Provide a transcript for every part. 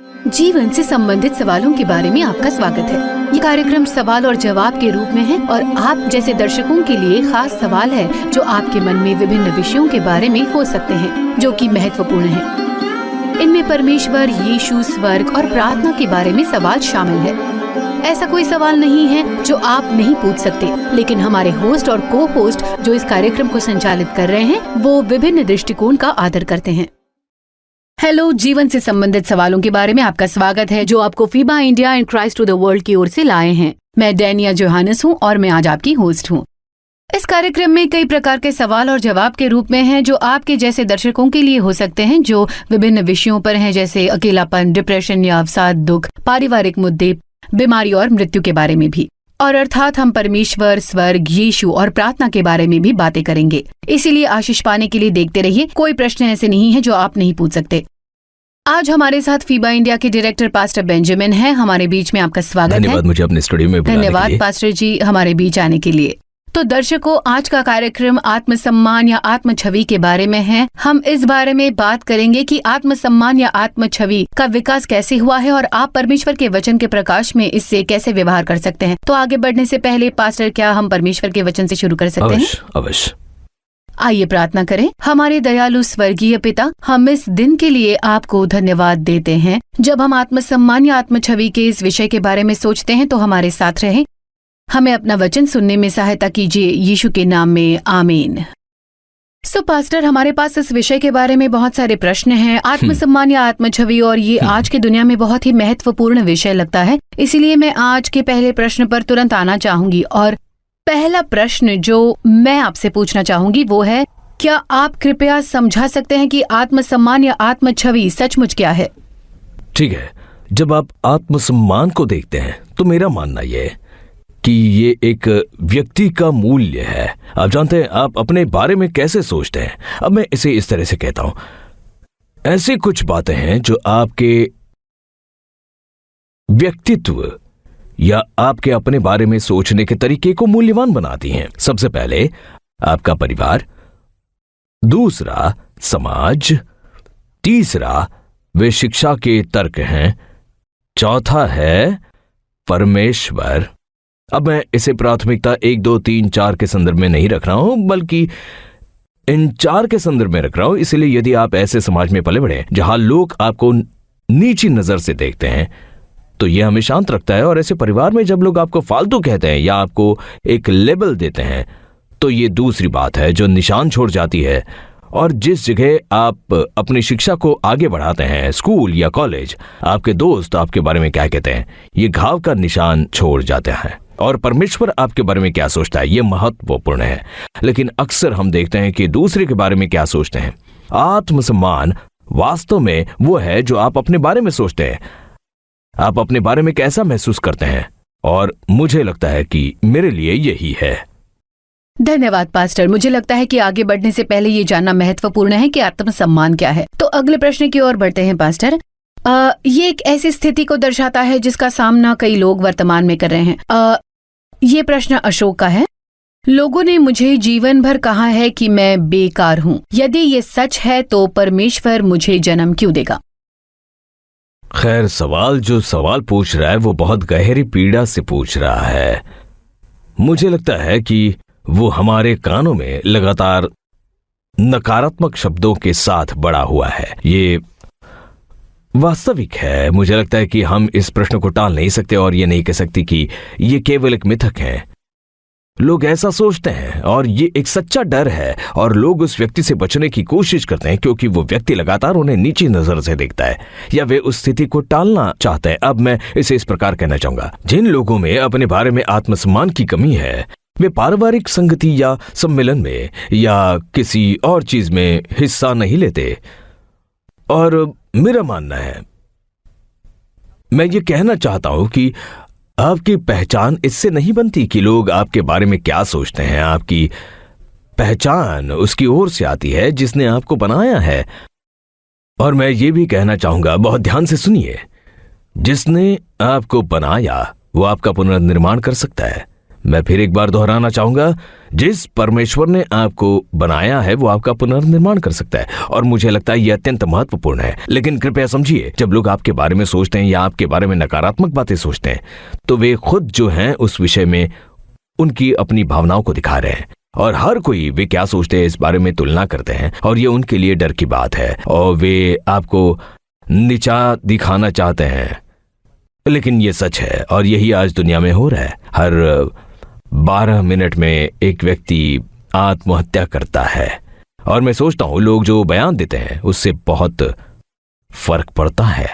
जीवन से संबंधित सवालों के बारे में आपका स्वागत है। ये कार्यक्रम सवाल और जवाब के रूप में है और आप जैसे दर्शकों के लिए खास सवाल है जो आपके मन में विभिन्न विषयों के बारे में हो सकते हैं जो कि महत्वपूर्ण है। इनमें परमेश्वर, यीशु, स्वर्ग और प्रार्थना के बारे में सवाल शामिल है। ऐसा कोई सवाल नहीं है जो आप नहीं पूछ सकते, लेकिन हमारे होस्ट और को होस्ट जो इस कार्यक्रम को संचालित कर रहे हैं वो विभिन्न दृष्टिकोण का आदर करते हैं। हेलो, जीवन से संबंधित सवालों के बारे में आपका स्वागत है जो आपको फीबा India and Christ to the world की ओर से लाए हैं। मैं डेनिया जोहानस हूँ और मैं आज आपकी होस्ट हूँ। इस कार्यक्रम में कई प्रकार के सवाल और जवाब के रूप में हैं जो आपके जैसे दर्शकों के लिए हो सकते हैं जो विभिन्न विषयों पर हैं, जैसे अकेलापन, डिप्रेशन या अवसाद, दुख, पारिवारिक मुद्दे, बीमारी और मृत्यु के बारे में भी। और अर्थात हम परमेश्वर, स्वर्ग, यीशु और प्रार्थना के बारे में भी बातें करेंगे। इसीलिए आशीष पाने के लिए देखते रहिए। कोई प्रश्न ऐसे नहीं है जो आप नहीं पूछ सकते। आज हमारे साथ फीबा इंडिया के डायरेक्टर पास्टर बेंजामिन हैं। हमारे बीच में आपका स्वागत है। धन्यवाद मुझे अपने स्टूडियो में बुलाने के लिए। धन्यवाद पास्टर जी हमारे बीच आने के लिए। तो दर्शकों, आज का कार्यक्रम आत्मसम्मान या आत्म छवि के बारे में है। हम इस बारे में बात करेंगे कि आत्मसम्मान या आत्म छवि का विकास कैसे हुआ है और आप परमेश्वर के वचन के प्रकाश में इससे कैसे व्यवहार कर सकते हैं। तो आगे बढ़ने से पहले पास्टर, क्या हम परमेश्वर के वचन से शुरू कर सकते हैं? अवश्य। आइए प्रार्थना करें। हमारे दयालु स्वर्गीय पिता, हम इस दिन के लिए आपको धन्यवाद देते हैं। जब हम आत्मसम्मान या आत्म छवि के इस विषय के बारे में सोचते हैं तो हमारे साथ रहें। हमें अपना वचन सुनने में सहायता कीजिए, यीशु के नाम में, आमीन। सो पास्टर, हमारे पास इस विषय के बारे में बहुत सारे प्रश्न हैं, आत्मसम्मान या आत्म छवि, और ये आज की दुनिया में बहुत ही महत्वपूर्ण विषय लगता है। इसीलिए मैं आज के पहले प्रश्न पर तुरंत आना चाहूंगी। और पहला प्रश्न जो मैं आपसे पूछना चाहूंगी वो है, क्या आप कृपया समझा सकते हैं कि आत्मसम्मान या आत्म छवि सचमुच क्या है? ठीक है, जब आप आत्मसम्मान को देखते हैं तो मेरा मानना यह है कि ये एक व्यक्ति का मूल्य है। आप जानते हैं आप अपने बारे में कैसे सोचते हैं। अब मैं इसे इस तरह से कहता हूं, ऐसी कुछ बातें हैं जो आपके व्यक्तित्व या आपके अपने बारे में सोचने के तरीके को मूल्यवान बनाती हैं। सबसे पहले आपका परिवार, दूसरा समाज, तीसरा वे शिक्षा के तर्क हैं, चौथा है परमेश्वर। अब मैं इसे प्राथमिकता 1, 2, 3, 4 के संदर्भ में नहीं रख रहा हूं, बल्कि इन 4 के संदर्भ में रख रहा हूं। इसलिए यदि आप ऐसे समाज में पले बढ़े जहां लोग आपको नीची नजर से देखते हैं तो यह हमें शांत रखता है। और ऐसे परिवार में जब लोग आपको फालतू कहते हैं या आपको एक लेबल देते हैं तो ये दूसरी बात है जो निशान छोड़ जाती है। और जिस जगह आप अपनी शिक्षा को आगे बढ़ाते हैं, स्कूल या कॉलेज, आपके दोस्त आपके बारे में क्या कहते हैं, ये घाव का निशान छोड़ जाते हैं। और परमेश्वर आपके बारे में क्या सोचता है, ये महत्वपूर्ण है। लेकिन अक्सर हम देखते हैं कि दूसरे के बारे में क्या सोचते हैं। आत्मसम्मान वास्तव में वो है जो आप अपने बारे में सोचते हैं, आप अपने बारे में कैसा महसूस करते हैं। और मुझे लगता है कि मेरे लिए यही है। धन्यवाद पास्टर। मुझे लगता है कि आगे बढ़ने से पहले ये जानना महत्वपूर्ण है कि आत्मसम्मान क्या है। तो अगले प्रश्न की ओर बढ़ते हैं पास्टर। ये एक ऐसी स्थिति को दर्शाता है जिसका सामना कई लोग वर्तमान में कर रहे हैं। ये प्रश्न अशोक का है। लोगों ने मुझे जीवन भर कहा है कि मैं बेकार हूँ। यदि ये सच है तो परमेश्वर मुझे जन्म क्यों देगा? खैर, जो सवाल पूछ रहा है वो बहुत गहरी पीड़ा से पूछ रहा है। मुझे लगता है कि वो हमारे कानों में लगातार नकारात्मक शब्दों के साथ बड़ा हुआ है। ये वास्तविक है। मुझे लगता है कि हम इस प्रश्न को टाल नहीं सकते और ये नहीं कह सकते कि ये केवल एक मिथक है। लोग ऐसा सोचते हैं और ये एक सच्चा डर है और लोग उस व्यक्ति से बचने की कोशिश करते हैं क्योंकि वो व्यक्ति लगातार उन्हें नीची नजर से देखता है या वे उस स्थिति को टालना चाहते हैं। अब मैं इसे इस प्रकार कहना चाहूंगा, जिन लोगों में अपने बारे में आत्मसम्मान की कमी है वे पारिवारिक संगति या सम्मेलन में या किसी और चीज में हिस्सा नहीं लेते। और मेरा मानना है, मैं ये कहना चाहता हूं कि आपकी पहचान इससे नहीं बनती कि लोग आपके बारे में क्या सोचते हैं। आपकी पहचान उसकी ओर से आती है जिसने आपको बनाया है। और मैं ये भी कहना चाहूंगा, बहुत ध्यान से सुनिए, जिसने आपको बनाया वो आपका पुनर्निर्माण कर सकता है। मैं फिर एक बार दोहराना चाहूंगा, जिस परमेश्वर ने आपको बनाया है वो आपका पुनर्निर्माण कर सकता है, और मुझे लगता है यह अत्यंत महत्वपूर्ण है। लेकिन कृपया समझिए, जब लोग आपके बारे में सोचते हैं या आपके बारे में नकारात्मक बातें सोचते हैं, तो वे खुद जो हैं उस विषय में उनकी अपनी भावनाओं को दिखा रहे हैं। और हर कोई वे क्या सोचते हैं इस बारे में तुलना करते हैं, और ये उनके लिए डर की बात है, और वे आपको नीचा दिखाना चाहते हैं। लेकिन ये सच है, और यही आज दुनिया में हो रहा है। हर 12 मिनट में एक व्यक्ति आत्महत्या करता है, और मैं सोचता हूं लोग जो बयान देते हैं उससे बहुत फर्क पड़ता है।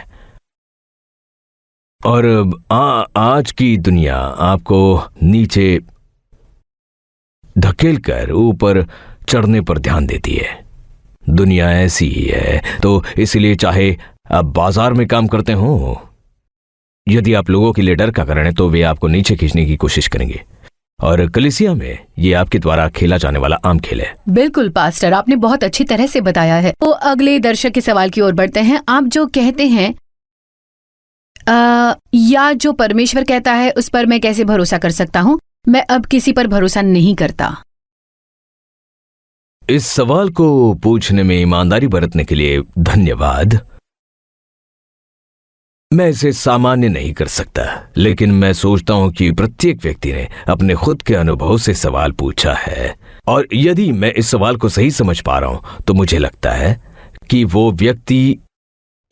और आज की दुनिया आपको नीचे धकेल कर ऊपर चढ़ने पर ध्यान देती है। दुनिया ऐसी ही है, तो इसलिए चाहे आप बाजार में काम करते हो, यदि आप लोगों के लिए डर का कारण है तो वे आपको नीचे खींचने की कोशिश करेंगे। और कलीसिया में ये आपके द्वारा खेला जाने वाला आम खेल है। बिल्कुल पास्टर, आपने बहुत अच्छी तरह से बताया है। तो अगले दर्शक के सवाल की ओर बढ़ते हैं। आप जो कहते हैं या जो परमेश्वर कहता है उस पर मैं कैसे भरोसा कर सकता हूँ? मैं अब किसी पर भरोसा नहीं करता। इस सवाल को पूछने में ईमानदारी बरतने के लिए धन्यवाद। मैं इसे सामान्य नहीं कर सकता, लेकिन मैं सोचता हूं कि प्रत्येक व्यक्ति ने अपने खुद के अनुभव से सवाल पूछा है, और यदि मैं इस सवाल को सही समझ पा रहा हूं तो मुझे लगता है कि वो व्यक्ति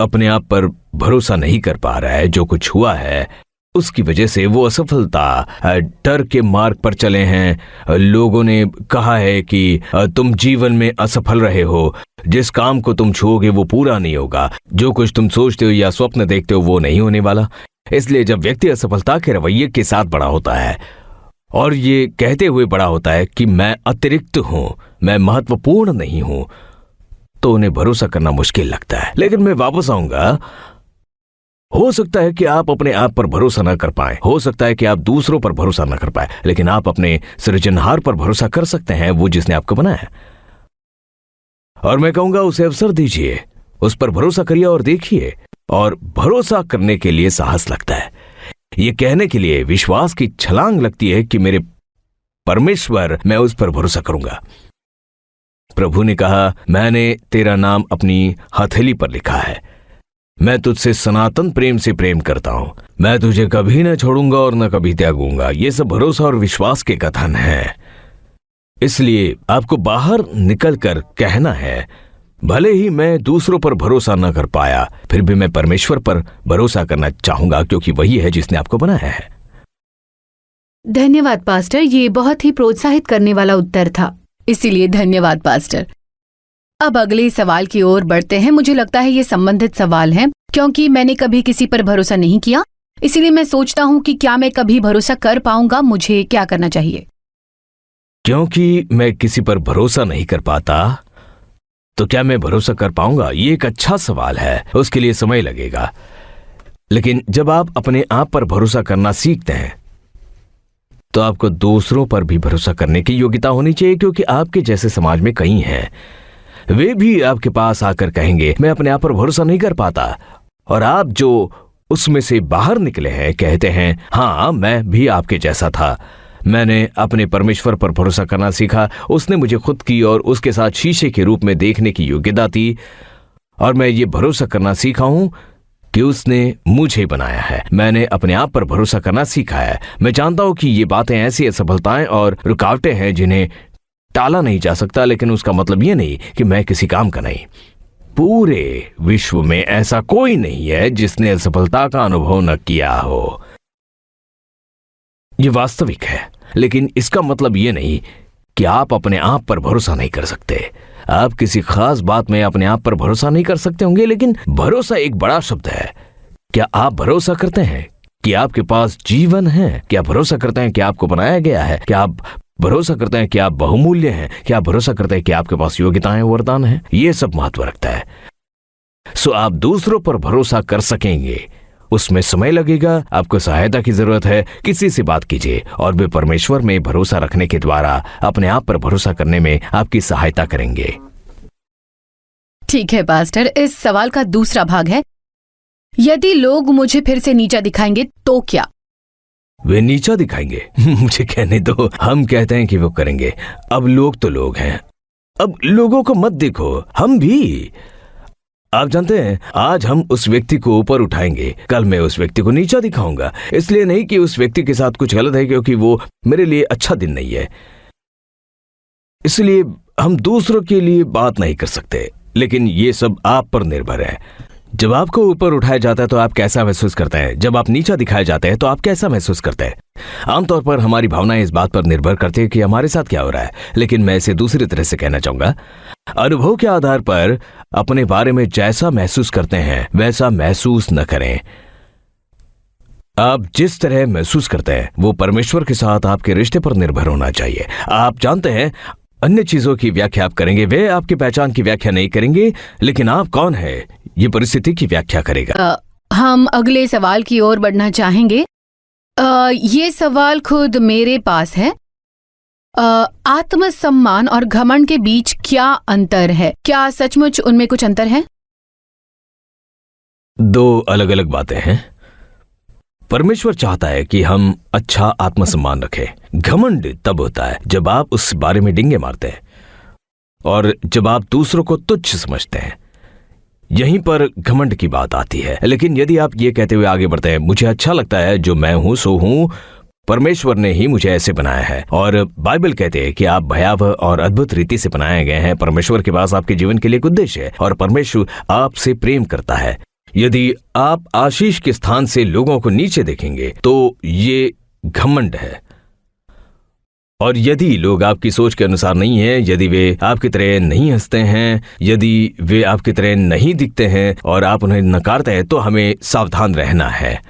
अपने आप पर भरोसा नहीं कर पा रहा है। जो कुछ हुआ है उसकी वजह से वो असफलता, डर के मार्ग पर चले हैं। लोगों ने कहा है कि तुम जीवन में असफल रहे हो, जिस काम को तुम छुओगे वो पूरा नहीं होगा, जो कुछ तुम सोचते हो या स्वप्न देखते हो वो नहीं होने वाला। इसलिए जब व्यक्ति असफलता के रवैये के साथ बड़ा होता है और ये कहते हुए बड़ा होता है कि मैं अतिरिक्त हूं, मैं महत्वपूर्ण नहीं हूं, तो उन्हें भरोसा करना मुश्किल लगता है। लेकिन मैं वापस आऊंगा, हो सकता है कि आप अपने आप पर भरोसा न कर पाए, हो सकता है कि आप दूसरों पर भरोसा न कर पाए, लेकिन आप अपने सृजनहार पर भरोसा कर सकते हैं, वो जिसने आपको बनाया। और मैं कहूंगा उसे अवसर दीजिए, उस पर भरोसा करिए और देखिए। और भरोसा करने के लिए साहस लगता है, ये कहने के लिए विश्वास की छलांग लगती है कि मेरे परमेश्वर, मैं उस पर भरोसा करूंगा। प्रभु ने कहा, मैंने तेरा नाम अपनी हथेली पर लिखा है, मैं तुझसे सनातन प्रेम से प्रेम करता हूं, मैं तुझे कभी न छोड़ूंगा और न कभी त्यागूंगा। ये सब भरोसा और विश्वास के कथन हैं। इसलिए आपको बाहर निकलकर कहना है, भले ही मैं दूसरों पर भरोसा न कर पाया, फिर भी मैं परमेश्वर पर भरोसा करना चाहूंगा, क्योंकि वही है जिसने आपको बनाया है। धन्यवाद पास्टर, ये बहुत ही प्रोत्साहित करने वाला उत्तर था, इसीलिए धन्यवाद पास्टर। अब अगले सवाल की ओर बढ़ते हैं। मुझे लगता है ये संबंधित सवाल है, क्योंकि मैंने कभी किसी पर भरोसा नहीं किया, इसीलिए मैं सोचता हूँ कि क्या मैं कभी भरोसा कर पाऊंगा, मुझे क्या करना चाहिए? क्योंकि मैं किसी पर भरोसा नहीं कर पाता, तो क्या मैं भरोसा कर पाऊंगा? ये एक अच्छा सवाल है, उसके लिए समय लगेगा। लेकिन जब आप अपने आप पर भरोसा करना सीखते हैं, तो आपको दूसरों पर भी भरोसा करने की योग्यता होनी चाहिए, क्योंकि आपके जैसे समाज में कई हैं, वे भी आपके पास आकर कहेंगे, मैं अपने आप पर भरोसा नहीं कर पाता। और आप जो उसमें से बाहर निकले हैं कहते हैं, हाँ मैं भी आपके जैसा था, मैंने अपने परमेश्वर पर भरोसा करना सीखा, उसने मुझे खुद की और उसके साथ शीशे के रूप में देखने की योग्यता दी, और मैं ये भरोसा करना सीखा हूं कि उसने मुझे बनाया है। मैंने अपने आप पर भरोसा करना सीखा है। मैं जानता हूं कि ये बातें ऐसी असफलताएं और रुकावटें हैं जिन्हें टाला नहीं जा सकता, लेकिन उसका मतलब ये नहीं कि मैं किसी काम का नहीं। पूरे विश्व में ऐसा कोई नहीं है जिसने असफलता का अनुभव न किया हो। ये वास्तविक है, लेकिन इसका मतलब ये नहीं कि आप अपने आप पर भरोसा नहीं कर सकते। आप किसी खास बात में अपने आप पर भरोसा नहीं कर सकते होंगे, लेकिन भरोसा एक बड़ा शब्द है। क्या आप भरोसा करते हैं कि आपके पास जीवन है? क्या भरोसा करते हैं कि आपको बनाया गया है? क्या आप भरोसा करते हैं कि आप बहुमूल्य हैं? क्या आप भरोसा करते हैं कि आपके पास योग्यताएं वरदान हैं? ये सब महत्व रखता है। सो आप दूसरों पर भरोसा कर सकेंगे, उसमें समय लगेगा, आपको सहायता की जरूरत है। किसी से बात कीजिए और वे परमेश्वर में भरोसा रखने के द्वारा अपने आप पर भरोसा करने में आपकी सहायता करेंगे। ठीक है पास्टर, इस सवाल का दूसरा भाग है, यदि लोग मुझे फिर से नीचा दिखाएंगे तो क्या? वे नीचा दिखाएंगे। मुझे कहने दो, हम कहते हैं कि वो करेंगे। अब लोग तो लोग हैं, अब लोगों को मत देखो, हम भी। आप जानते हैं, आज हम उस व्यक्ति को ऊपर उठाएंगे, कल मैं उस व्यक्ति को नीचा दिखाऊंगा। इसलिए नहीं कि उस व्यक्ति के साथ कुछ गलत है, क्योंकि वो मेरे लिए अच्छा दिन नहीं है, इसलिए हम दूसरों के लिए बात नहीं कर सकते। लेकिन ये सब आप पर निर्भर है। जब आपको ऊपर उठाया जाता है तो आप कैसा महसूस करते हैं, जब आप नीचा दिखाए जाते हैं तो आप कैसा महसूस करते हैं। आमतौर पर हमारी भावनाएं इस बात पर निर्भर करती है कि हमारे साथ क्या हो रहा है। लेकिन मैं इसे दूसरी तरह से कहना चाहूंगा, अनुभव के आधार पर अपने बारे में जैसा महसूस करते हैं वैसा महसूस न करें। आप जिस तरह महसूस करते हैं वो परमेश्वर के साथ आपके रिश्ते पर निर्भर होना चाहिए। आप जानते हैं, अन्य चीजों की व्याख्या आप करेंगे, वे आपकी पहचान की व्याख्या नहीं करेंगे, लेकिन आप कौन है ये परिस्थिति की व्याख्या करेगा। हम अगले सवाल की ओर बढ़ना चाहेंगे। ये सवाल खुद मेरे पास है। आत्मसम्मान और घमंड के बीच क्या अंतर है? क्या सचमुच उनमें कुछ अंतर है? दो अलग अलग बातें हैं। परमेश्वर चाहता है कि हम अच्छा आत्मसम्मान रखें। घमंड तब होता है जब आप उस बारे में डिंगे मारते हैं और जब आप दूसरों को तुच्छ समझते हैं, यहीं पर घमंड की बात आती है। लेकिन यदि आप ये कहते हुए आगे बढ़ते हैं, मुझे अच्छा लगता है जो मैं हूं सो हूं, परमेश्वर ने ही मुझे ऐसे बनाया है, और बाइबल कहते हैं कि आप भयावह और अद्भुत रीति से बनाए गए हैं। परमेश्वर के पास आपके जीवन के लिए एक उद्देश्य है और परमेश्वर आपसे प्रेम करता है। यदि आप आशीष के स्थान से लोगों को नीचे देखेंगे तो ये घमंड है। और यदि लोग आपकी सोच के अनुसार नहीं हैं, यदि वे आपकी तरह नहीं हंसते हैं, यदि वे आपकी तरह नहीं दिखते हैं और आप उन्हें नकारते हैं, तो हमें सावधान रहना है।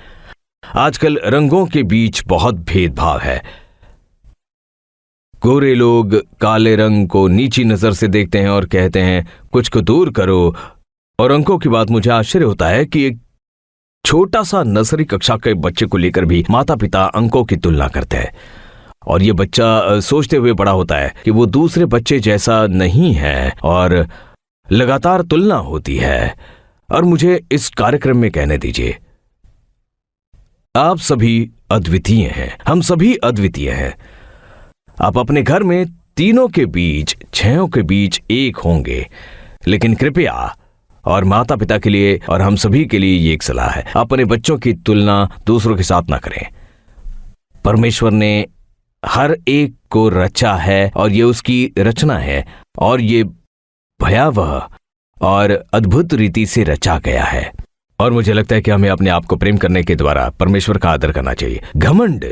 आजकल रंगों के बीच बहुत भेदभाव है। गोरे लोग काले रंग को नीची नजर से देखते हैं और कहते हैं कुछ को दूर करो। और अंकों की बात, मुझे आश्चर्य होता है कि एक छोटा सा नर्सरी कक्षा के बच्चे को लेकर भी माता पिता अंकों की तुलना करते हैं, और ये बच्चा सोचते हुए बड़ा होता है कि वो दूसरे बच्चे जैसा नहीं है, और लगातार तुलना होती है। और मुझे इस कार्यक्रम में कहने दीजिए, आप सभी अद्वितीय हैं, हम सभी अद्वितीय हैं। आप अपने घर में तीनों के बीच, छहों के बीच एक होंगे, लेकिन कृपया, और माता पिता के लिए और हम सभी के लिए ये एक सलाह है, अपने बच्चों की तुलना दूसरों के साथ ना करें। परमेश्वर ने हर एक को रचा है और ये उसकी रचना है, और ये भयावह और अद्भुत रीति से रचा गया है। और मुझे लगता है कि हमें अपने आप को प्रेम करने के द्वारा परमेश्वर का आदर करना चाहिए। घमंड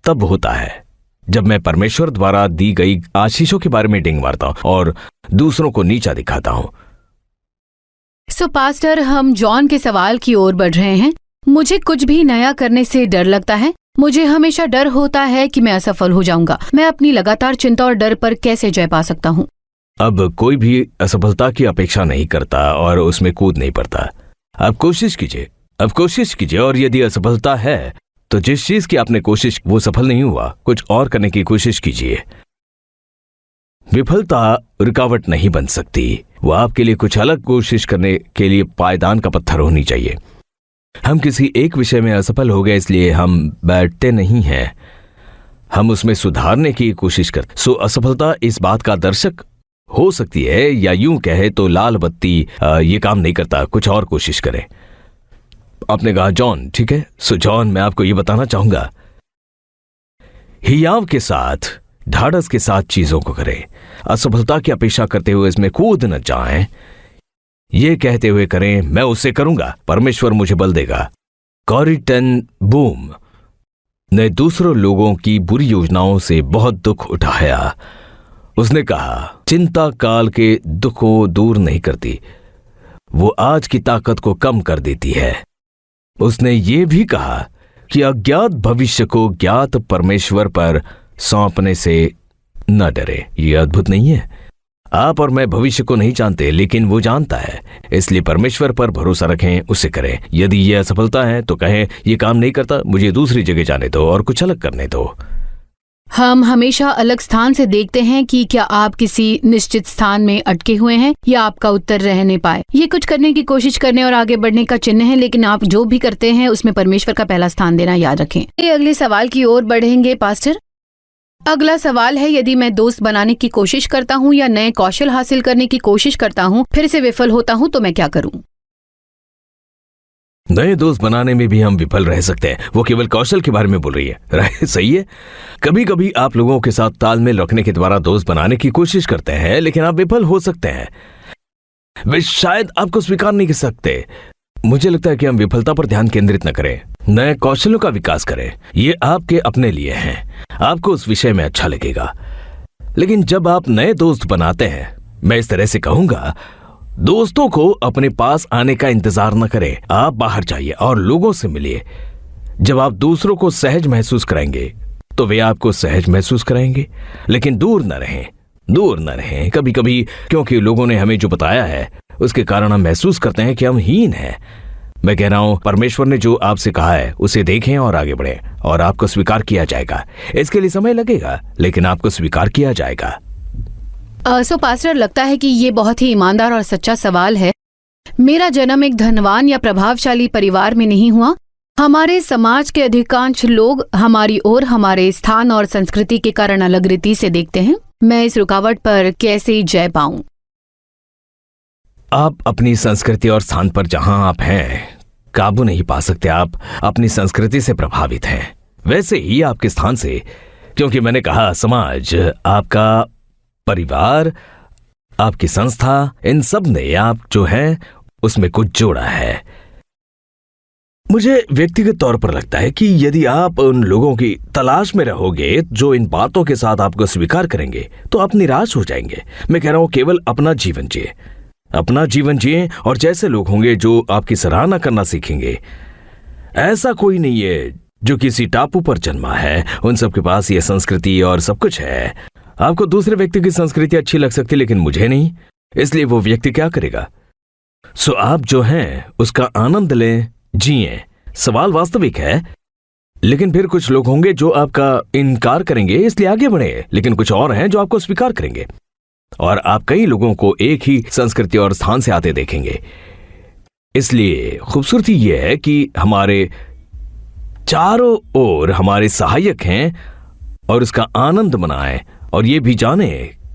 तब होता है जब मैं परमेश्वर द्वारा दी गई आशीषों के बारे में डिंग मारता हूं और दूसरों को नीचा दिखाता हूं। पास्टर, हम जॉन के सवाल की ओर बढ़ रहे हैं। मुझे कुछ भी नया करने से डर लगता है। मुझे हमेशा डर होता है कि मैं असफल हो जाऊंगा। मैं अपनी लगातार चिंता और डर पर कैसे जय पा सकता हूँ? अब कोई भी असफलता की अपेक्षा नहीं करता और उसमें कूद नहीं पड़ता। आप कोशिश कीजिए, और यदि असफलता है तो जिस चीज की आपने कोशिश वो सफल नहीं हुआ, कुछ और करने की कोशिश कीजिए। विफलता रुकावट नहीं बन सकती, वो आपके लिए कुछ अलग कोशिश करने के लिए पायदान का पत्थर होनी चाहिए। हम किसी एक विषय में असफल हो गए इसलिए हम बैठते नहीं हैं, हम उसमें सुधारने की कोशिश करते। सो असफलता इस बात का दर्शक हो सकती है, या यूं कहे तो लाल बत्ती ये काम नहीं करता, कुछ और कोशिश करें। आपने कहा जॉन, ठीक है। सो जॉन, मैं आपको ये बताना चाहूंगा, हियाव के साथ, ढाढ़स के साथ चीजों को करें। असफलता की अपेक्षा करते हुए इसमें कूद न जाएं। ये कहते हुए करें, मैं उसे करूंगा, परमेश्वर मुझे बल देगा। कॉरी टेन बूम ने दूसरों लोगों की बुरी योजनाओं से बहुत दुख उठाया। उसने कहा, चिंता काल के दुख को दूर नहीं करती, वो आज की ताकत को कम कर देती है। उसने ये भी कहा कि अज्ञात भविष्य को ज्ञात परमेश्वर पर सौंपने से न डरे। ये अद्भुत नहीं है? आप और मैं भविष्य को नहीं जानते, लेकिन वो जानता है, इसलिए परमेश्वर पर भरोसा रखें, उसे करें। यदि ये असफलता है तो कहें, ये काम नहीं करता, मुझे दूसरी जगह जाने दो और कुछ अलग करने दो। हम हमेशा अलग स्थान से देखते हैं कि क्या आप किसी निश्चित स्थान में अटके हुए हैं या आपका उत्तर रह नहीं पाए। ये कुछ करने की कोशिश करने और आगे बढ़ने का चिन्ह है, लेकिन आप जो भी करते हैं उसमें परमेश्वर का पहला स्थान देना याद रखें। ये अगले सवाल की ओर बढ़ेंगे पास्टर। अगला सवाल है, यदि मैं दोस्त बनाने की कोशिश करता हूँ या नए कौशल हासिल करने की कोशिश करता हूँ, फिर से विफल होता हूँ, तो मैं क्या करूँ? नए दोस्त बनाने में भी हम विफल रह सकते हैं। वो केवल कौशल के बारे में बोल रही है, सही है। कभी कभी आप लोगों के साथ तालमेल रखने के द्वारा दोस्त बनाने की कोशिश करते हैं, लेकिन आप विफल हो सकते हैं। वे शायद आपको स्वीकार नहीं कर सकते। मुझे लगता है कि हम विफलता पर ध्यान केंद्रित न करें, नए कौशलों का विकास करें। ये आपके अपने लिए हैं, आपको उस विषय में अच्छा लगेगा। लेकिन जब आप नए दोस्त बनाते हैं, मैं इस तरह से कहूंगा, दोस्तों को अपने पास आने का इंतजार न करें। आप बाहर जाइए और लोगों से मिलिए। जब आप दूसरों को सहज महसूस कराएंगे तो वे आपको सहज महसूस कराएंगे। लेकिन दूर न रहें कभी कभी, क्योंकि लोगों ने हमें जो बताया है उसके कारण हम महसूस करते हैं कि हम हीन हैं। मैं कह रहा हूं, परमेश्वर ने जो आपसे कहा है उसे देखें और आगे बढ़ें, और आपको स्वीकार किया जाएगा। इसके लिए समय लगेगा, लेकिन आपको स्वीकार किया जाएगा। सो पास्टर, लगता है कि ये बहुत ही ईमानदार और सच्चा सवाल है। मेरा जन्म एक धनवान या प्रभावशाली परिवार में नहीं हुआ। हमारे समाज के अधिकांश लोग हमारी ओर हमारे स्थान और संस्कृति के कारण अलग रीति से देखते हैं। मैं इस रुकावट पर कैसे जय पाऊं? आप अपनी संस्कृति और स्थान पर जहां आप हैं काबू नहीं पा सकते। आप अपनी संस्कृति से प्रभावित हैं, वैसे ही आपके स्थान से। क्योंकि मैंने कहा, समाज, आपका परिवार, आपकी संस्था, इन सब ने आप जो हैं उसमें कुछ जोड़ा है। मुझे व्यक्तिगत तौर पर लगता है कि यदि आप उन लोगों की तलाश में रहोगे जो इन बातों के साथ आपको स्वीकार करेंगे, तो आप निराश हो जाएंगे। मैं कह रहा हूं, केवल अपना जीवन जिए और जैसे लोग होंगे जो आपकी सराहना करना सीखेंगे। ऐसा कोई नहीं है जो किसी टापू पर जन्मा है। उन सबके पास ये संस्कृति और सब कुछ है। आपको दूसरे व्यक्ति की संस्कृति अच्छी लग सकती, लेकिन मुझे नहीं। इसलिए वो व्यक्ति क्या करेगा? सो आप जो हैं उसका आनंद लें, जिए। सवाल वास्तविक है, लेकिन फिर कुछ लोग होंगे जो आपका इनकार करेंगे, इसलिए आगे बढ़े। लेकिन कुछ और हैं जो आपको स्वीकार करेंगे, और आप कई लोगों को एक ही संस्कृति और स्थान से आते देखेंगे। इसलिए खूबसूरती यह है कि हमारे चारों ओर हमारे सहायक हैं, और उसका आनंद मनाएं, और ये भी जाने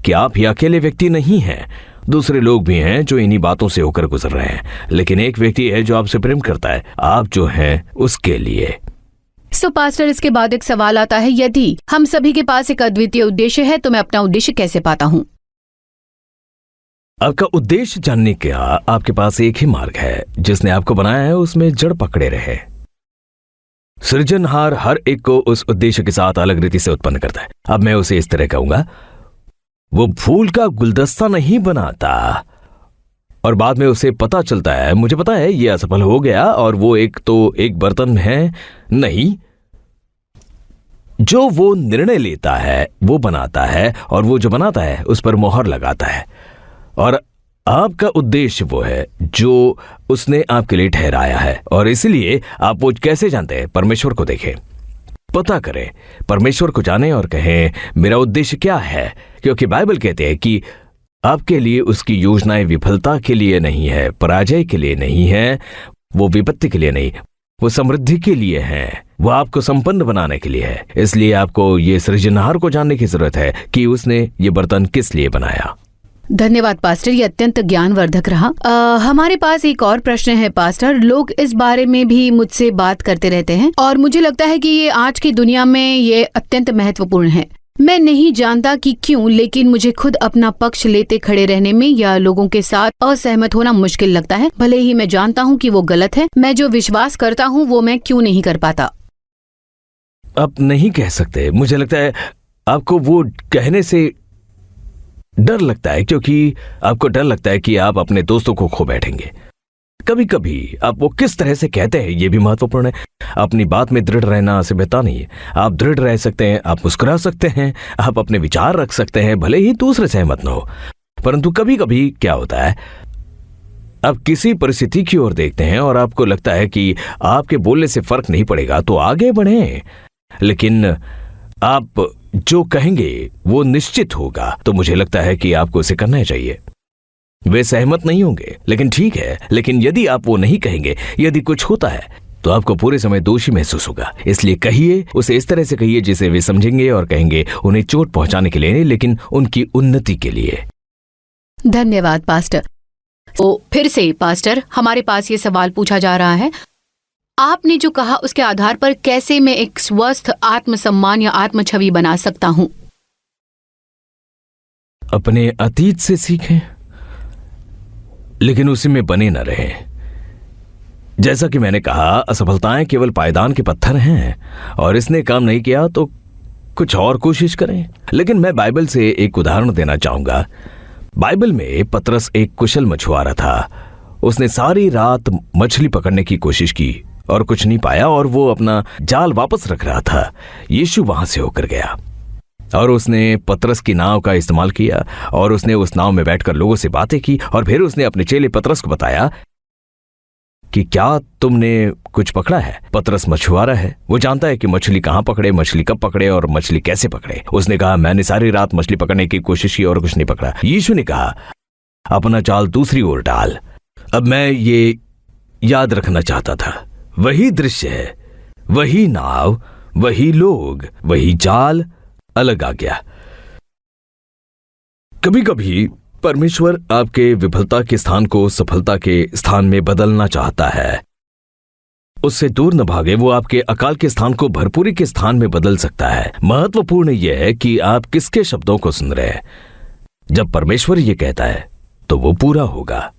कि आप ही अकेले व्यक्ति नहीं हैं। दूसरे लोग भी हैं जो इन्हीं बातों से होकर गुजर रहे हैं, लेकिन एक व्यक्ति है जो आपसे प्रेम करता है, आप जो हैं उसके लिए। सो पास्टर, इसके बाद एक सवाल आता है, यदि हम सभी के पास एक अद्वितीय उद्देश्य है तो मैं अपना उद्देश्य कैसे पाता हूँ? आपका उद्देश्य जानने का आपके पास एक ही मार्ग है। जिसने आपको बनाया है उसमें जड़ पकड़े रहे। सृजनहार हर एक को उस उद्देश्य के साथ अलग रीति से उत्पन्न करता है। अब मैं उसे इस तरह कहूंगा, वो फूल का गुलदस्ता नहीं बनाता और बाद में उसे पता चलता है, मुझे पता है ये असफल हो गया, और वो एक बर्तन है। नहीं, जो वो निर्णय लेता है वो बनाता है, और वो जो बनाता है उस पर मोहर लगाता है। और आपका उद्देश्य वो है जो उसने आपके लिए ठहराया है। और इसलिए आप वो कैसे जानते हैं? परमेश्वर को देखें, पता करें, परमेश्वर को जानें और कहें, मेरा उद्देश्य क्या है? क्योंकि बाइबल कहते हैं कि आपके लिए उसकी योजनाएं विफलता के लिए नहीं है, पराजय के लिए नहीं है, वो विपत्ति के लिए नहीं, वो समृद्धि के लिए है, वो आपको संपन्न बनाने के लिए है। इसलिए आपको ये सृजनहार को जानने की जरूरत है कि उसने ये बर्तन किस लिए बनाया। धन्यवाद पास्टर, ये अत्यंत ज्ञानवर्धक रहा। हमारे पास एक और प्रश्न है पास्टर। लोग इस बारे में भी मुझसे बात करते रहते हैं, और मुझे लगता है कि ये आज की दुनिया में ये अत्यंत महत्वपूर्ण है। मैं नहीं जानता कि क्यों, लेकिन मुझे खुद अपना पक्ष लेते खड़े रहने में या लोगों के साथ असहमत होना मुश्किल लगता है। भले ही मैं जानता हूँ कि वो गलत है, मैं जो विश्वास करता हूँ वो मैं क्यों नहीं कर पाता। आप नहीं कह सकते। मुझे लगता है आपको वो कहने से डर लगता है, क्योंकि आपको डर लगता है कि आप अपने दोस्तों को खो बैठेंगे। कभी कभी आप वो किस तरह से कहते हैं ये भी महत्वपूर्ण है। अपनी बात में दृढ़ रहना असभ्यता नहीं है। आप दृढ़ रह सकते हैं, आप मुस्कुरा सकते हैं, आप अपने विचार रख सकते हैं, भले ही दूसरे सहमत न हो। परंतु कभी कभी क्या होता है, आप किसी परिस्थिति की ओर देखते हैं और आपको लगता है कि आपके बोलने से फर्क नहीं पड़ेगा, तो आगे बढ़ें। लेकिन आप जो कहेंगे वो निश्चित होगा, तो मुझे लगता है कि आपको उसे करना चाहिए। वे सहमत नहीं होंगे, लेकिन ठीक है। लेकिन यदि आप वो नहीं कहेंगे, यदि कुछ होता है, तो आपको पूरे समय दोषी महसूस होगा। इसलिए कहिए, उसे इस तरह से कहिए जिसे वे समझेंगे और कहेंगे, उन्हें चोट पहुंचाने के लिए नहीं, लेकिन उनकी उन्नति के लिए। धन्यवाद पास्टर। तो फिर से पास्टर, हमारे पास ये सवाल पूछा जा रहा है, आपने जो कहा उसके आधार पर कैसे मैं एक स्वस्थ आत्मसम्मान या आत्म छवि बना सकता हूं? अपने अतीत से सीखें, लेकिन उसी में बने न रहें। जैसा कि मैंने कहा, असफलताएं केवल पायदान के पत्थर हैं, और इसने काम नहीं किया तो कुछ और कोशिश करें। लेकिन मैं बाइबल से एक उदाहरण देना चाहूंगा। बाइबल में पतरस एक कुशल मछुआरा था। उसने सारी रात मछली पकड़ने की कोशिश की और कुछ नहीं पाया, और वो अपना जाल वापस रख रहा था। यीशु वहां से होकर गया और उसने पतरस की नाव का इस्तेमाल किया, और उसने उस नाव में बैठकर लोगों से बातें की, और फिर उसने अपने चेले पतरस को बताया कि क्या तुमने कुछ पकड़ा है? पतरस मछुआरा है, वो जानता है कि मछली कहां पकड़े, मछली कब पकड़े और मछली कैसे पकड़े। उसने कहा, मैंने सारी रात मछली पकड़ने की कोशिश की और कुछ नहीं पकड़ा। यीशु ने कहा, अपना जाल दूसरी ओर डाल। अब मैं ये याद रखना चाहता था, वही दृश्य है, वही नाव, वही लोग, वही जाल, अलग आ गया। कभी कभी परमेश्वर आपके विफलता के स्थान को सफलता के स्थान में बदलना चाहता है। उससे दूर न भागे, वो आपके अकाल के स्थान को भरपूरी के स्थान में बदल सकता है। महत्वपूर्ण यह है कि आप किसके शब्दों को सुन रहे हैं। जब परमेश्वर ये कहता है तो वो पूरा होगा।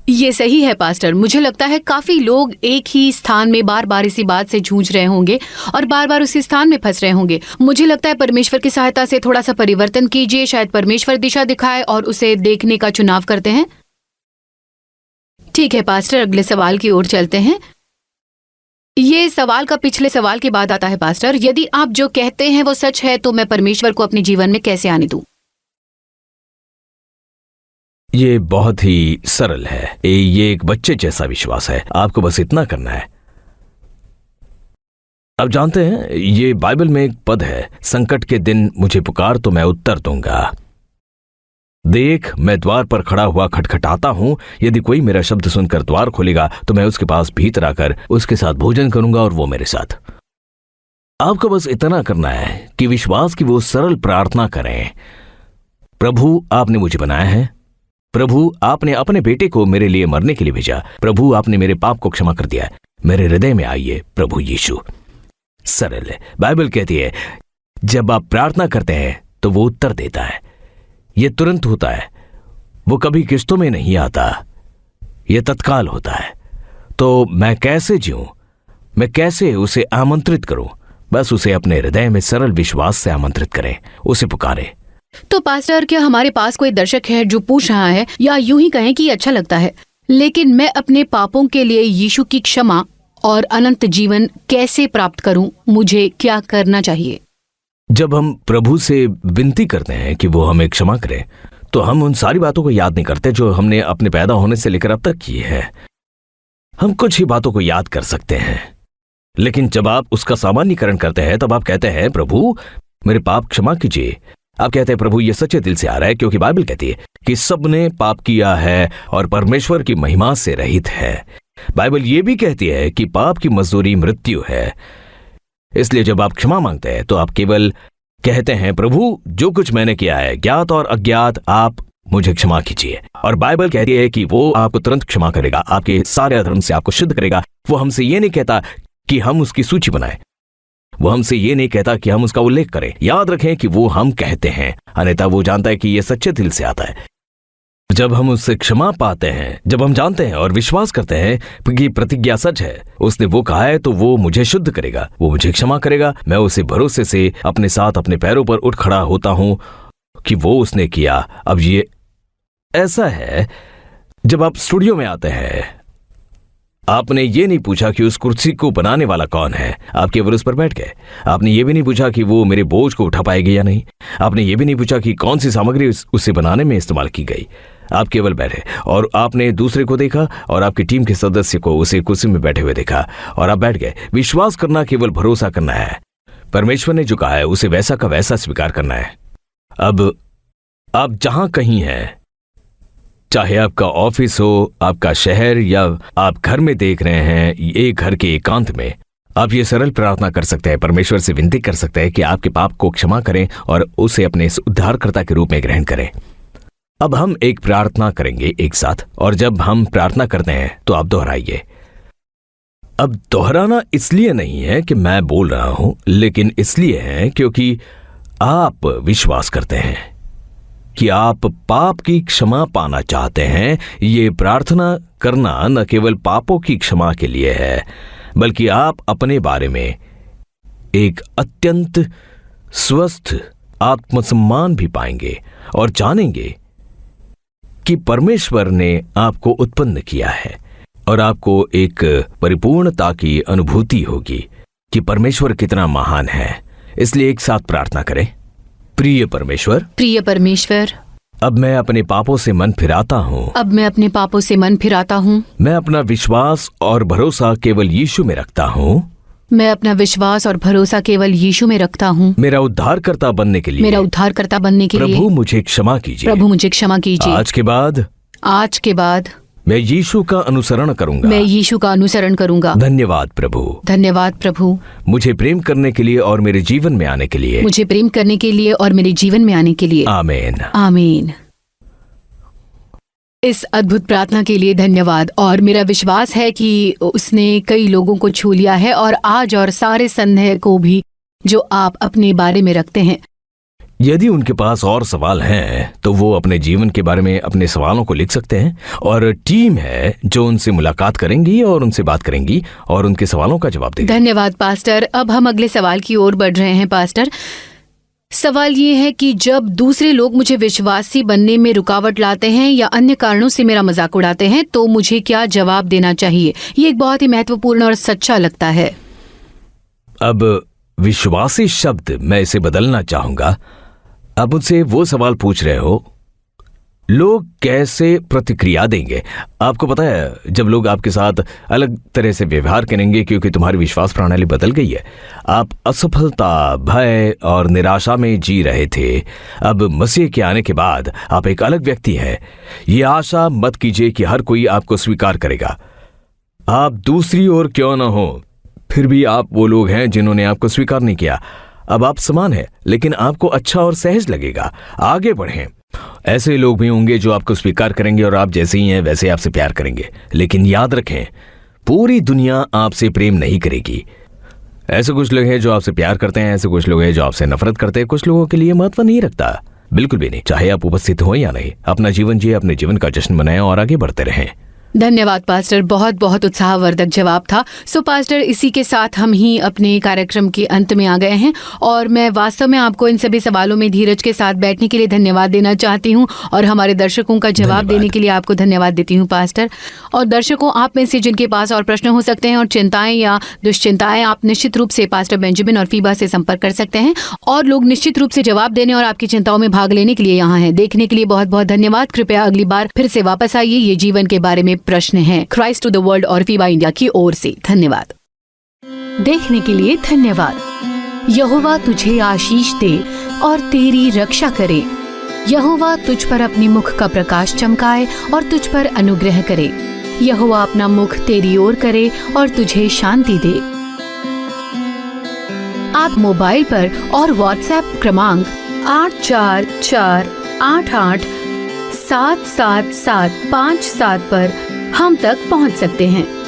ये सही है पास्टर। मुझे लगता है काफी लोग एक ही स्थान में बार बार इसी बात से जूझ रहे होंगे और बार बार उसी स्थान में फंस रहे होंगे। मुझे लगता है परमेश्वर की सहायता से थोड़ा सा परिवर्तन कीजिए, शायद परमेश्वर दिशा दिखाए और उसे देखने का चुनाव करते हैं। ठीक है पास्टर, अगले सवाल की ओर चलते हैं। ये सवाल का पिछले सवाल के बाद आता है पास्टर। यदि आप जो कहते हैं वो सच है तो मैं परमेश्वर को अपने जीवन में कैसे आने दूं? ये बहुत ही सरल है। ये एक बच्चे जैसा विश्वास है। आपको बस इतना करना है। अब जानते हैं, ये बाइबल में एक पद है, संकट के दिन मुझे पुकार तो मैं उत्तर दूंगा। देख, मैं द्वार पर खड़ा हुआ खटखटाता हूं। यदि कोई मेरा शब्द सुनकर द्वार खोलेगा तो मैं उसके पास भीतर आकर उसके साथ भोजन करूंगा और वो मेरे साथ। आपको बस इतना करना है कि विश्वास की वो सरल प्रार्थना करें। प्रभु, आपने मुझे बनाया है। प्रभु, आपने अपने बेटे को मेरे लिए मरने के लिए भेजा। प्रभु, आपने मेरे पाप को क्षमा कर दिया है। मेरे हृदय में आइए प्रभु यीशु। सरल है। बाइबल कहती है जब आप प्रार्थना करते हैं तो वो उत्तर देता है। यह तुरंत होता है, वो कभी किस्तों में नहीं आता, यह तत्काल होता है। तो मैं कैसे जीऊं? मैं कैसे उसे आमंत्रित करूं? बस उसे अपने हृदय में सरल विश्वास से आमंत्रित करें, उसे पुकारें। तो पास्टर, क्या हमारे पास कोई दर्शक है जो पूछ रहा है, या यूं ही कहें कि अच्छा लगता है, लेकिन मैं अपने पापों के लिए यीशु की क्षमा और अनंत जीवन कैसे प्राप्त करूं? मुझे क्या करना चाहिए? जब हम प्रभु से विनती करते हैं कि वो हमें क्षमा करे, तो हम उन सारी बातों को याद नहीं करते जो हमने अपने पैदा होने से लेकर अब तक की है। हम कुछ ही बातों को याद कर सकते हैं, लेकिन जब आप उसका सामान्यीकरण करते हैं तब आप कहते हैं, प्रभु मेरे पाप क्षमा कीजिए। आप कहते हैं, प्रभु ये सच्चे दिल से आ रहा है, क्योंकि बाइबल कहती है कि सबने पाप किया है और परमेश्वर की महिमा से रहित है। बाइबल ये भी कहती है कि पाप की मजदूरी मृत्यु है। इसलिए जब आप क्षमा मांगते हैं तो आप केवल कहते हैं, प्रभु जो कुछ मैंने किया है, ज्ञात और अज्ञात, आप मुझे क्षमा कीजिए। और बाइबल कहती है कि वो आपको तुरंत क्षमा करेगा, आपके सारे अधर्म से आपको शुद्ध करेगा। वो हमसे ये नहीं कहता कि हम उसकी सूची बनाएं, वो हमसे ये नहीं कहता कि हम उसका उल्लेख करें। याद रखें कि वो हम कहते हैं, अन्यथा वो जानता है कि ये सच्चे दिल से आता है। जब हम उससे क्षमा पाते हैं, जब हम जानते हैं और विश्वास करते हैं कि प्रतिज्ञा सच है, उसने वो कहा है, तो वो मुझे शुद्ध करेगा, वो मुझे क्षमा करेगा। मैं उसे भरोसे से अपने साथ अपने पैरों पर उठ खड़ा होता हूं कि वो उसने किया। अब ये ऐसा है, जब आप स्टूडियो में आते हैं, आपने ये नहीं पूछा कि उस कुर्सी को बनाने वाला कौन है, आप केवल उस पर बैठ गए। आपने ये भी नहीं पूछा कि वो मेरे बोझ को उठा पाएगी या नहीं। आपने ये भी नहीं पूछा कि कौन सी सामग्री उसे बनाने में इस्तेमाल की गई। आप केवल बैठे और आपने दूसरे को देखा और आपकी टीम के सदस्य को उसे कुर्सी में बैठे हुए देखा और आप बैठ गए। विश्वास करना केवल भरोसा करना है। परमेश्वर ने जो कहा है उसे वैसा का वैसा स्वीकार करना है। अब आप जहां कहीं हैं, चाहे आपका ऑफिस हो, आपका शहर, या आप घर में देख रहे हैं, एक घर के एकांत में, आप ये सरल प्रार्थना कर सकते हैं, परमेश्वर से विनती कर सकते हैं कि आपके पाप को क्षमा करें और उसे अपने उद्धारकर्ता के रूप में ग्रहण करें। अब हम एक प्रार्थना करेंगे एक साथ, और जब हम प्रार्थना करते हैं तो आप दोहराइए। अब दोहराना इसलिए नहीं है कि मैं बोल रहा हूं, लेकिन इसलिए है क्योंकि आप विश्वास करते हैं कि आप पाप की क्षमा पाना चाहते हैं। ये प्रार्थना करना न केवल पापों की क्षमा के लिए है, बल्कि आप अपने बारे में एक अत्यंत स्वस्थ आत्मसम्मान भी पाएंगे और जानेंगे कि परमेश्वर ने आपको उत्पन्न किया है, और आपको एक परिपूर्णता की अनुभूति होगी कि परमेश्वर कितना महान है। इसलिए एक साथ प्रार्थना करें। प्रिय परमेश्वर, प्रिय परमेश्वर, अब मैं अपने पापों से मन फिराता हूँ। अब मैं अपने पापों से मन फिराता हूँ। मैं अपना विश्वास और भरोसा केवल यीशु में रखता हूँ। मैं अपना विश्वास और भरोसा केवल यीशु में रखता हूँ। मेरा उद्धारकर्ता बनने के लिए, मेरा उद्धारकर्ता बनने के लिए प्रभु मुझे क्षमा कीजिए। प्रभु मुझे क्षमा कीजिए। आज के बाद मैं यीशु का अनुसरण करूंगा। मैं यीशु का अनुसरण करूंगा। धन्यवाद प्रभु। धन्यवाद प्रभु, मुझे प्रेम करने के लिए और मेरे जीवन में आने के लिए। मुझे प्रेम करने के लिए और मेरे जीवन में आने के लिए। आमीन। आमीन। इस अद्भुत प्रार्थना के लिए धन्यवाद, और मेरा विश्वास है कि उसने कई लोगों को छू लिया है, और आज और सारे संदेह को भी जो आप अपने बारे में रखते हैं। यदि उनके पास और सवाल हैं तो वो अपने जीवन के बारे में अपने सवालों को लिख सकते हैं, और टीम है जो उनसे मुलाकात करेंगी और उनसे बात करेंगी और उनके सवालों का जवाब देगी। धन्यवाद पास्टर। अब हम अगले सवाल की ओर बढ़ रहे हैं। पास्टर, सवाल ये है कि जब दूसरे लोग मुझे विश्वासी बनने में रुकावट लाते हैं या अन्य कारणों से मेरा मजाक उड़ाते हैं तो मुझे क्या जवाब देना चाहिए? ये एक बहुत ही महत्वपूर्ण और सच्चा लगता है। अब विश्वासी शब्द मैं इसे बदलना चाहूंगा। अब मुझसे वो सवाल पूछ रहे हो, लोग कैसे प्रतिक्रिया देंगे? आपको पता है, जब लोग आपके साथ अलग तरह से व्यवहार करेंगे क्योंकि तुम्हारी विश्वास प्रणाली बदल गई है। आप असफलता, भय और निराशा में जी रहे थे। अब मसीह के आने के बाद आप एक अलग व्यक्ति हैं। ये आशा मत कीजिए कि हर कोई आपको स्वीकार करेगा। आप दूसरी ओर क्यों ना हो, फिर भी आप वो लोग हैं जिन्होंने आपको स्वीकार नहीं किया। अब आप समान हैं, लेकिन आपको अच्छा और सहज लगेगा। आगे बढ़ें। ऐसे लोग भी होंगे जो आपको स्वीकार करेंगे और आप जैसे ही हैं वैसे आपसे प्यार करेंगे। लेकिन याद रखें, पूरी दुनिया आपसे प्रेम नहीं करेगी। ऐसे कुछ लोग हैं जो आपसे प्यार करते हैं, ऐसे कुछ लोग हैं जो आपसे नफरत करते हैं। कुछ लोगों के लिए महत्व नहीं रखता, बिल्कुल भी नहीं, चाहे आप उपस्थित हो या नहीं। अपना जीवन जिए, अपने जीवन का जश्न मनाएं और आगे बढ़ते रहें। धन्यवाद पास्टर, बहुत बहुत उत्साहवर्धक जवाब था। सो पास्टर, इसी के साथ हम ही अपने कार्यक्रम के अंत में आ गए हैं, और मैं वास्तव में आपको इन सभी सवालों में धीरज के साथ बैठने के लिए धन्यवाद देना चाहती हूं, और हमारे दर्शकों का जवाब देने के लिए आपको धन्यवाद देती हूं पास्टर। और दर्शकों, आप में से जिनके पास और प्रश्न हो सकते हैं और चिंताएं या दुश्चिंताएं, आप निश्चित रूप से पास्टर बेंजामिन और फीबा से संपर्क कर सकते हैं, और लोग निश्चित रूप से जवाब देने और आपकी चिंताओं में भाग लेने के लिए यहाँ है। देखने के लिए बहुत बहुत धन्यवाद। कृपया अगली बार फिर से वापस आइए। ये जीवन के बारे में प्रश्न है क्राइस्ट टू द वर्ल्ड और फीबा इंडिया की ओर से। धन्यवाद। देखने के लिए धन्यवाद। यहोवा तुझे आशीष दे और तेरी रक्षा करे। यहोवा तुझ पर अपने मुख का प्रकाश चमकाए और तुझ पर अनुग्रह करे। यहोवा अपना मुख तेरी ओर करे और तुझे शांति दे। आप मोबाइल पर और व्हाट्सएप क्रमांक 8448877757 पर हम तक पहुंच सकते हैं।